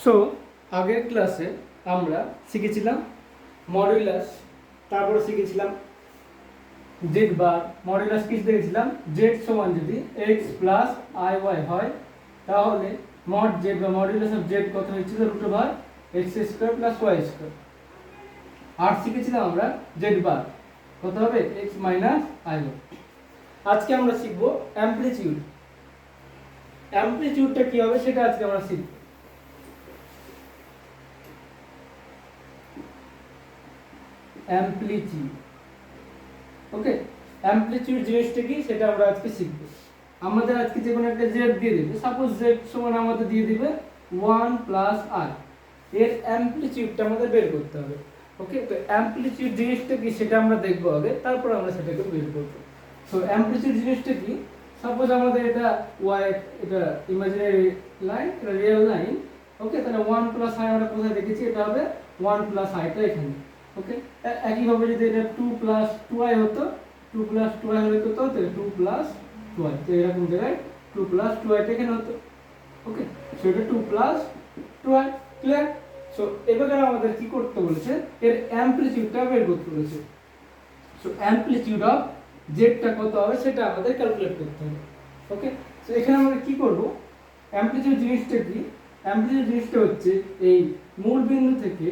So আগের ক্লাসে আমরা শিখেছিলাম মডুলাস, তারপরে শিখেছিলাম জেড বার। মডুলাস কি দেখেছিলাম? জেড সমান যদি এক্স প্লাস আই ওয়াই হয় তাহলে মড জেড বা মডুলাস অফ জেড কত হয়েছিল? Root over X square plus Y square. আর শিখেছিলাম আমরা জেড বার কত হবে? X minus I Y. আজকে আমরা শিখব অ্যামপ্লিটিউড। অ্যামপ্লিটিউডটা কি হবে সেটা আজকে আমরা শিখব। অ্যামপ্লিটিউড, ওকে। অ্যামপ্লিটিউড জিনিসটা কি সেটা আমরা আজকে শিখব। আমাদের আজকে যে কোনো একটা জেড দিয়ে দিবে, সাপোজ জেড সমান আমাদের দিয়ে দিবে 1 প্লাস আর, এর অ্যামপ্লিটিউডটা আমাদের বের করতে হবে, ওকে। তো অ্যামপ্লিটিউড জিনিসটা কি সেটা আমরা দেখব আগে, তারপর আমরা সেটাকে বের করব। সো অ্যামপ্লিটিউড জিনিসটা কি? সাপোজ আমাদের এটা ওয়াই, এটা ইমাজিনারি লাইন, এটা রিয়েল লাইন, ওকে। তাহলে 1 প্লাস আই আমরা কোথায় দেখেছি? এটা হবে 1 প্লাস আইটা এখানে, ওকে। একইভাবে যদি এটা 2 প্লাস 2i হতো, 2 প্লাস 2i হলে কত হতো? 2 প্লাস 2i, তো এরকম জায়গায় 2 প্লাস 2i এখানে হতো, ওকে। সো এটা 2 প্লাস 2i, ক্লিয়ার? সো এবারে আমাদের কি করতে বলেছে? এর অ্যামপ্লিটিউডটা বের করতে বলেছে। সো অ্যামপ্লিটিউড অফ জেডটা কত হবে সেটা আমাদের ক্যালকুলেট করতে হবে, ওকে। সো এখানে আমরা কি করব? অ্যামপ্লিটিউড জিনিসটা কি? অ্যামপ্লিটিউড জিনিসটা হচ্ছে এই মূল বিন্দু থেকে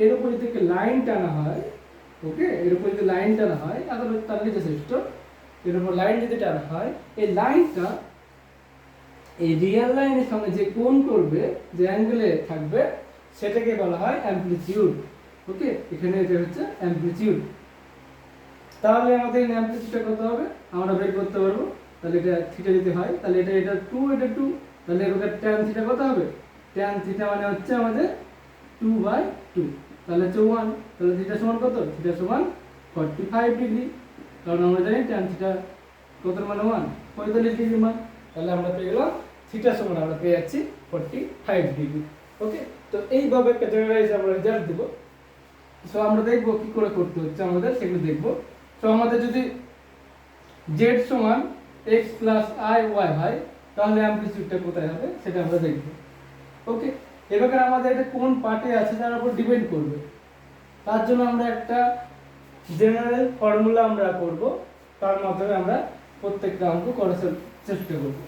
এর উপর থেকে লাইন টানা হয়, ওকে। এর উপর যদি লাইন টানা হয় তাহলে তার নিচে শ্রেষ্ঠ, এর উপর লাইন যদি টানা হয়, এই লাইনটা এই রিয়েল লাইনের সঙ্গে যে কোণ করবে, যে অ্যাঙ্গেলে থাকবে, সেটাকে বলা হয় অ্যামপ্লিটিউড, ওকে। এখানে এটা হচ্ছে অ্যামপ্লিটিউড। তাহলে আমাদের অ্যামপ্লিটিউডটা কত হবে আমরা বের করতে পারবো। তাহলে এটা থিটা যদি হয় তাহলে এটা 2, এটা 2, তাহলে এর tan থিটা কত হবে? tan থিটা মানে হচ্ছে আমাদের 2/2, তাহলে হচ্ছে 1, তাহলে থিটা সমান কত? থিটা সমান 45 ডিগ্রি, কারণ আমরা জানি tan থিটা কত মানে 1, 45 ডিগ্রি মান। তাহলে আমরা পেয়ে গেলাম থিটা সমান আমরা পেয়ে যাচ্ছি 45 ডিগ্রি, ওকে। তো এইভাবে একটা জেনারেলাইজ আমরা রেজাল্ট দেব। সো আমরা দেখব কি করে করতে হচ্ছে আমাদের, সেগুলো দেখব। সো আমাদের যদি z সমান x প্লাস i y হয় তাহলে অ্যামপ্লিটিউডটা কোথায় হবে সেটা আমরা দেখব, ওকে। এবারে আমাদের এটা কোন পার্টে আছে তার উপর ডিপেন্ড করবে। তার জন্য আমরা একটা জেনারেল ফর্মুলা আমরা করব, তার মাধ্যমে আমরা প্রত্যেকটা অঙ্ক করার চেষ্টা করব।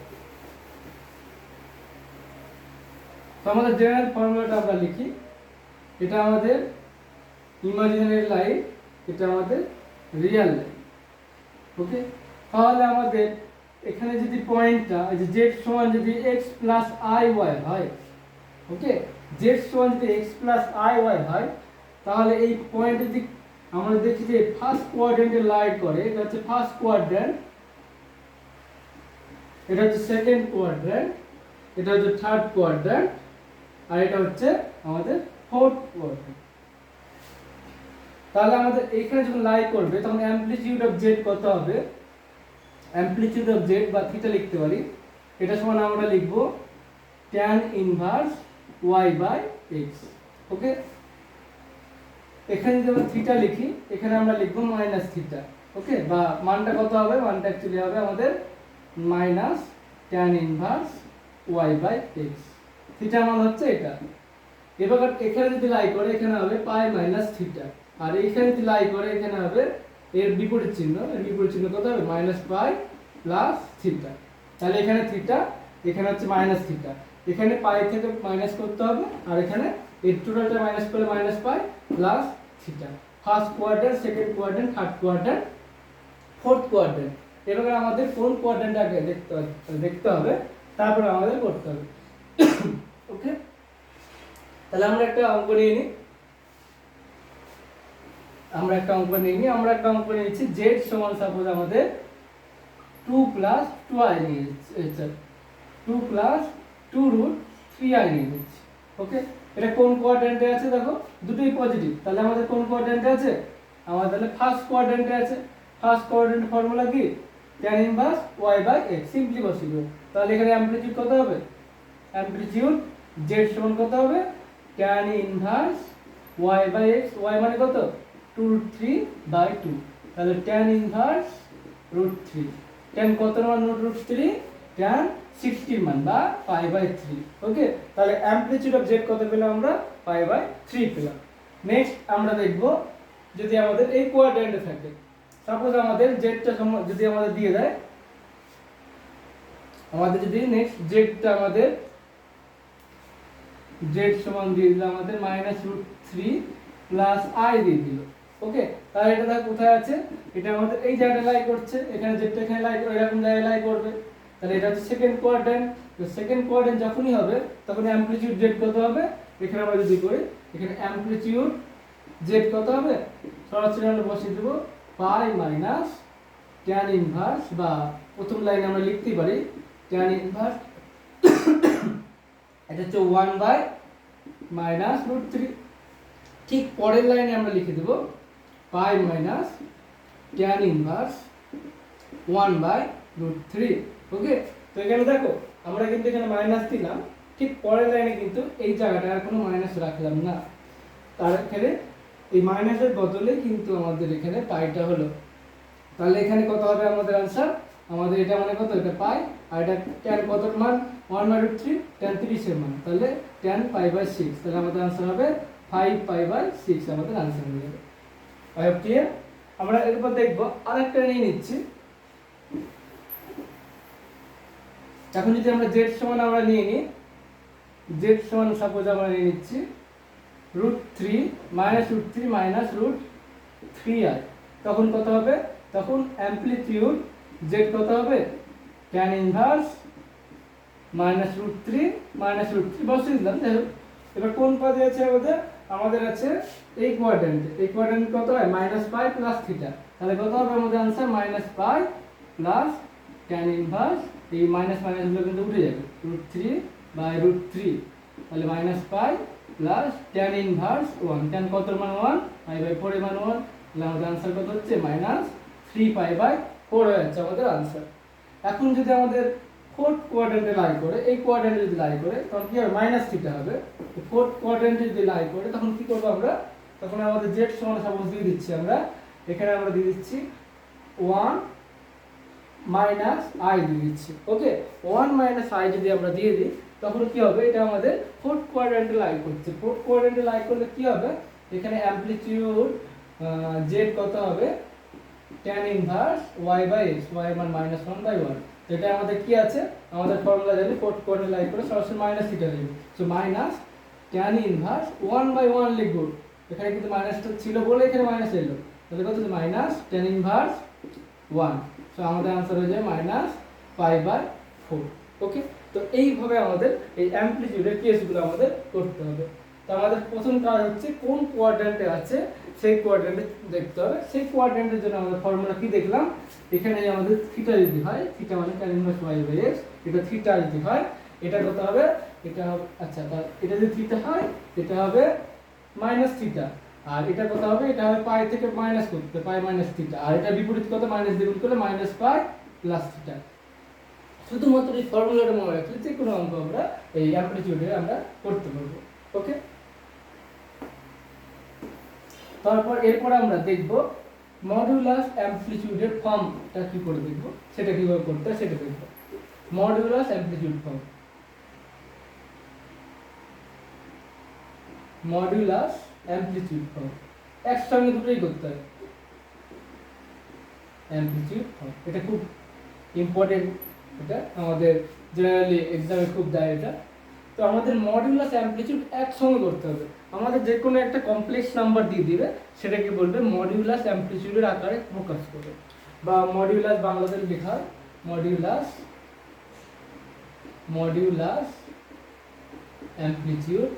তো আমাদের জেনারেল ফর্মুলাটা আমরা লিখি। এটা আমাদের ইমাজিনারি লাইন, এটা আমাদের রিয়েল লাইন, ওকে। তাহলে আমাদের এখানে যদি পয়েন্টটা এই যে z সমান যদি x প্লাস i y হয়, ওকে, z সমান যদি x প্লাস i y হয় তাহলে এই পয়েন্টে যদি আমরা দেখি যে ফার্স্ট কোয়াড্র্যান্টে লাইট করে, এটা হচ্ছে ফার্স্ট কোয়াড্র্যান্ট, এটা হচ্ছে সেকেন্ড কোয়াড্র্যান্ট, এটা হচ্ছে থার্ড কোয়াড্র্যান্ট, আর এটা হচ্ছে আমাদের ফোর্থ কোয়াড্র্যান্ট। তাহলে আমাদের এখানে যখন লাই করবে তখন অ্যামপ্লিটিউড অফ জেড কত হবে? অ্যামপ্লিটিউড অফ জেড বা থিটা লিখতে পারি, এটা সমান আমরা লিখব tan ইনভার্স y/x, ওকে। এখানে যদি আমরা থিটা লিখি, এখানে আমরা লিখব মাইনাস থিটা, ওকে। বা মানটা কত হবে? মানটা অ্যাকচুয়ালি হবে আমাদের minus tan inverse y/x, theta মান হচ্ছে এটা। এবার এখানে যদি লাই করে এখানে হবে পাই মাইনাস থিটা, আর এখানে যদি লাই করে এখানে হবে এর বিপরীত চিহ্ন, এর বিপরীত চিহ্ন কত হবে? Minus pi plus theta. তাহলে এখানে থিটা, এখানে হচ্ছে মাইনাস থিটা, এখানে পাই থেকে মাইনাস করতে হবে, আর এখানে এই টোটালটা মাইনাস করলে minus pi plus theta. First quadrant, second quadrant, third quadrant, fourth quadrant. এবার আমাদের কোন কোয়াড্র্যান্ট আগে দেখতে হবে, তারপর আমাদের করতে হবে, ওকে। তাহলে আমরা একটা অঙ্ক নিয়ে নিই। আমরা একটা অঙ্ক নিয়েছি z সমান সাপোজ আমাদের 2 প্লাস 2i নিয়ে নিচ্ছি, 2 প্লাস 2 রুট 3i নিয়ে নিচ্ছি, ওকে। এটা কোন কোয়াড্র্যান্টে আছে? দেখো দুটোই পজিটিভ, তাহলে আমাদের কোন কোয়াড্র্যান্টে আছে? আমাদের তাহলে ফার্স্ট কোয়াড্র্যান্টে আছে। ফার্স্ট কোয়াড্র্যান্ট ফর্মুলা কি? tan inverse y/x, simply possible. তাহলে এখানে অ্যামপ্লিটিউড কত হবে? অ্যামপ্লিটিউড z সমান কত হবে? tan ইনভার্স y/x, y মানে কত? √3/2, তাহলে tan ইনভার্স √3, tan কত মান √3? tan 60 মান বা π/3। ওকে, তাহলে অ্যামপ্লিটিউড অফ জেড কত পেলাম আমরা? π/3 পেলাম। নেক্সট আমরা দেখব যদি আমাদের এই কোয়াড্র্যান্টে থাকে, সাপোজ আমাদের জেডটা যদি আমাদের দিয়ে দেয়, আমাদের যদি নেক্সট জেডটা আমাদের জেড সমান দিয়ে দিল আমাদের -√3 প্লাস আই দিয়ে দিল। ওকে, তাহলে এটা দেখো কোথায় আছে, এটা আমাদের এই জায়গাটা লাই করছে, এখানে জেডটা এখানে লাই করে এরকম জায়গায় লাই করবে, তাহলে এটা হচ্ছে সেকেন্ড কোয়াড্র্যান্ট। তো সেকেন্ড কোয়াড্র্যান্ট যখনই হবে তখন অ্যামপ্লিটিউড জেড কত হবে? এখানে আমরা যদি করি, এখানে অ্যামপ্লিটিউড জেড কত হবে? সরাসরি আমরা বসিয়ে দেব পাই মাইনাস ট্যান ইনভার্স, বা প্রথম লাইনে আমরা লিখতে পারি ট্যান ইনভার্স, এটা হচ্ছে 1/-√3। ঠিক পরের লাইনে আমরা লিখে দেব পাই মাইনাস ট্যান ইনভার্স 1/√3। ওকে, তো এখানে দেখো আমরা কিন্তু এখানে মাইনাস দিলাম, ঠিক পরের লাইনে কিন্তু এই জায়গাটা আর কোনো মাইনাস রাখলাম না, তার এখানে এই মাইনাসের বদলে কিন্তু আমাদের এখানে পাইটা হলো। তাহলে এখানে কত হবে আমাদের आंसर? আমাদের এটা মানে কত? এটা পাই, আর এটা tan কত মান? 1/√3, tan 30 এর মান, তাহলে tan π/6, তাহলে আমাদের आंसर হবে 5π/6 আমাদের आंसर হয়ে যাবে। I hope clear. আমরা এরপর দেখব আরেকটা নিয়ে নিচ্ছি। এখন যদি আমরা z সমান আমরা নিয়ে নিই, z সমান সাপোজ আমরা নিয়ে নিচ্ছি √3 -√3 তখন কত হবে? তখন অ্যামপ্লিটিউড z কত হবে? tan ইনভার্স -√3 বসিয়ে দিলাম। এবার কোন পদে আছে আমাদের? আমাদের আছে এই কোয়াড্র্যান্টে। এই কোয়াড্র্যান্ট কত হয়? -π প্লাস θ, তাহলে কত হবে আমাদের आंसर? -π প্লাস tan ইনভার্স, এই মাইনাস মাইনাস গুলো কিন্তু উঠে যাবে, √3/√3, তাহলে -π প্লাস tan ইনভার্স 1, tan কত মান 1, π/4 এর মান 1, তাহলে আমাদের आंसर কত হচ্ছে? -3π/4 হয়ে যাচ্ছে আমাদের आंसर। এখন যদি আমাদের ফোর্থ কোয়াড্র্যান্টে লাই করে, এই কোয়াড্র্যান্টে যদি লাই করে তখন কি হবে? -θ হবে। তো ফোর্থ কোয়াড্র্যান্টে যদি লাই করে তখন কি করব আমরা? তখন আমাদের z সমান সাপোজ দিয়ে দিচ্ছি আমরা, এখানে আমরা দিয়ে দিচ্ছি 1 মাইনাস আই দিয়ে দিচ্ছি। ওকে, 1 মাইনাস আই যদি আমরা দিয়ে দিই তখন কি হবে? এটা আমাদের ফোর্থ কোয়াড্র্যান্টে লাই করছে। ফোর্থ কোয়াড্র্যান্টে লাই করলে কি হবে? এখানে অ্যামপ্লিটিউড z কত হবে? tan ইনভার্স y/x, y মান -1/1। এটা আমাদের কি আছে? আমাদের ফর্মুলা জানি, ফোর্থ কোয়াড্র্যান্টে লাই করে সরাসরি -θ লিখব। সো মাইনাস tan ইনভার্স 1/1 লিখব। এখানে কিন্তু মাইনাসটা ছিল বলে এখানে মাইনাস এলো, তাহলে কত হচ্ছে? Minus tan inverse 1। সো আমাদের आंसर হয়ে যায় -π/4। ওকে, তো এইভাবে আমাদের এই অ্যামপ্লিটিউডের কেসগুলো আমাদের করতে হবে। তো আমাদের প্রথম কাজ হচ্ছে কোন কোয়াড্র্যান্টে আছে সেই কোয়াড্র্যান্টে দেখতে হবে। সেই কোয়াড্র্যান্টের জন্য আমাদের ফর্মুলা কি দেখলাম? এখানে আমাদের থিটা যদি হয়, থিটা মানে tan ইনভার্স y/x, এটা থিটা যদি হয় এটা কত হবে? এটা আচ্ছা, এটা যদি থিটা হয় এটা হবে -θ, আর এটা কত হবে? এটা হবে পাই থেকে মাইনাস করতে, পাই মাইনাস θ, আর এটা বিপরীত কত? মাইনাস দিয়ে গুণ করলে -π প্লাস θ। শুধুমাত্র এই ফর্মুলাটা মনে রাখলে যে কোনো অঙ্ক আমরা এই অ্যামপ্লিটিউডে আমরা করতে পারবো। ওকে, তারপর এরপর আমরা দেখব মডুলাস অ্যামপ্লিটিউডের ফর্মটা কি করে দেখব, সেটা কিভাবে করতে হয় সেটা দেখব। Modulus amplitude form, modulus amplitude form একসঙ্গে দুটোই করতে হয়। অ্যামপ্লিটিউড ফর্ম এটা খুব ইম্পর্টেন্ট, এটা আমাদের জেনারেলি এক্সামে খুব দেয় এটা। তো আমাদের মডুলাস অ্যামপ্লিটিউড একসঙ্গে করতে হবে। আমাদের যে কোনো একটা কমপ্লেক্স নাম্বার দিয়ে দিবে, সেটাকে বলবে মডুলাস অ্যামপ্লিটিউডের আকারে প্রকাশ করবে, বা মডুলাস বাংলাতে লেখা হয় মডুলাস অ্যামপ্লিটিউড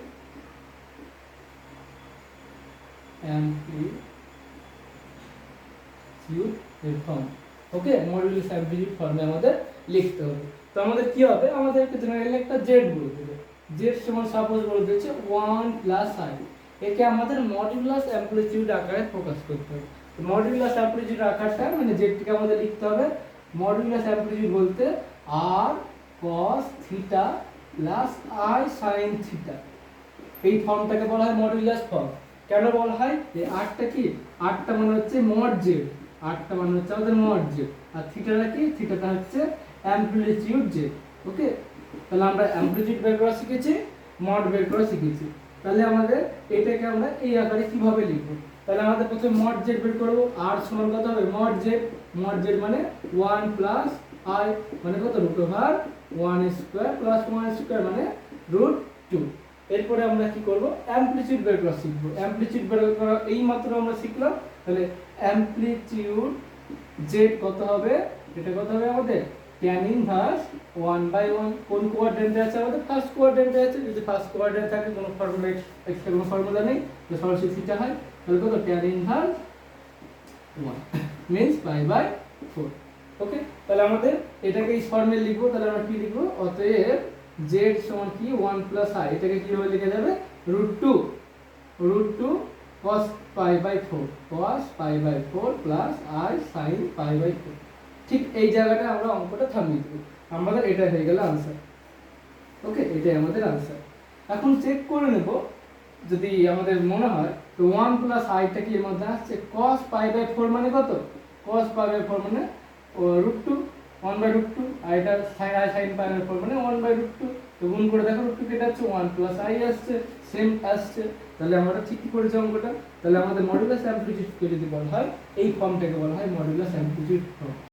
এর ফর্ম। ওকে, মডুলাস অ্যামপ্লিটিউড ফর্মে আমাদের লিখতে হবে। তো আমাদের কি হবে? আমাদের একটা জেনারেলি একটা z বলে দেবে, z সমান সাপোজ বলে দিয়েছে 1 প্লাস i, একে আমাদের মডুলাস অ্যামপ্লিটিউড আকারে প্রকাশ করতে হবে। তো মডুলাস অ্যামপ্লিটিউড আকারটা মানে z টিকে আমাদের লিখতে হবে মডুলাস অ্যামপ্লিটিউড বলতে r cos θ plus i sin θ। এই ফর্মটাকে বলা হয় মডুলাস ফর্ম। কেন বলা হয়? এই আরটা কি? আরটা মানে হচ্ছে মড z, আরটা মানে হচ্ছে আমাদের মড z, আর থিটাটা কি? থিটাটা হচ্ছে অ্যামপ্লিটিউড z। ওকে, তাহলে আমরা অ্যামপ্লিটিউড বের করা শিখেছি, মড বের করা শিখেছি। তাহলে আমাদের এটাকে আমরা এই আকারে কিভাবে লিখব? তাহলে আমাদের প্রথমে মড জেড বের করব। আর সমান কত হবে? মড জেড, মড জেড মানে 1 প্লাস আই মানে কত? Root over 1 square plus 1 square মানে রুট 2। এরপরে আমরা কি করব? অ্যামপ্লিটিউড বের করা শিখব। অ্যামপ্লিটিউড বের করা এই মাত্র আমরা শিখলাম। তাহলে অ্যামপ্লিটিউড জেড কত হবে? এটা কত হবে আমাদের? tan inverse 1/1। কোন কোয়াড্রেন্টে আছে আমাদের? ফার্স্ট কোয়াড্রেন্টে আছে। যদি ফার্স্ট কোয়াড্রেন্ট থাকে কোনো ফর্মুলা এক্স এর কোনো ফর্মুলা নেই, তো সরাসরি থিটা হয়। তাহলে কত? tan inverse 1 means π/4। ওকে, তাহলে আমাদের এটাকে এই ফর্মে লিখবো। তাহলে আমরা কি লিখবো? অতএব z সমান কি? 1 প্লাস i। এটাকে কিভাবে লেখা যাবে? √2 cos π/4 cos π/4 plus i sin π/4। ঠিক এই জায়গাটা আমরা অঙ্কটা থামিয়ে দেব। আমাদের এটা হয়ে গেল आंसर। ওকে, এটাই আমাদের आंसर। এখন চেক করে নেব যদি আমাদের মনে হয় তো 1 প্লাস i টা কি এর মধ্যে আসছে? cos π/4 মানে কত? cos π/4 মানে √2 1/√2, i টা sin π/4 মানে 1/√2। তো গুণ করে দেখো √2 কেটে যাচ্ছে, 1 প্লাস i আসছে, সেম আসছে। তাহলে আমরা ঠিকই করেছি অঙ্কটা। তাহলে আমাদের মডুলাস অ্যামপ্লিটিউড কে যদি বলা হয়, এই ফর্মটাকে বলা হয় মডুলাস অ্যামপ্লিটিউড ফর্ম।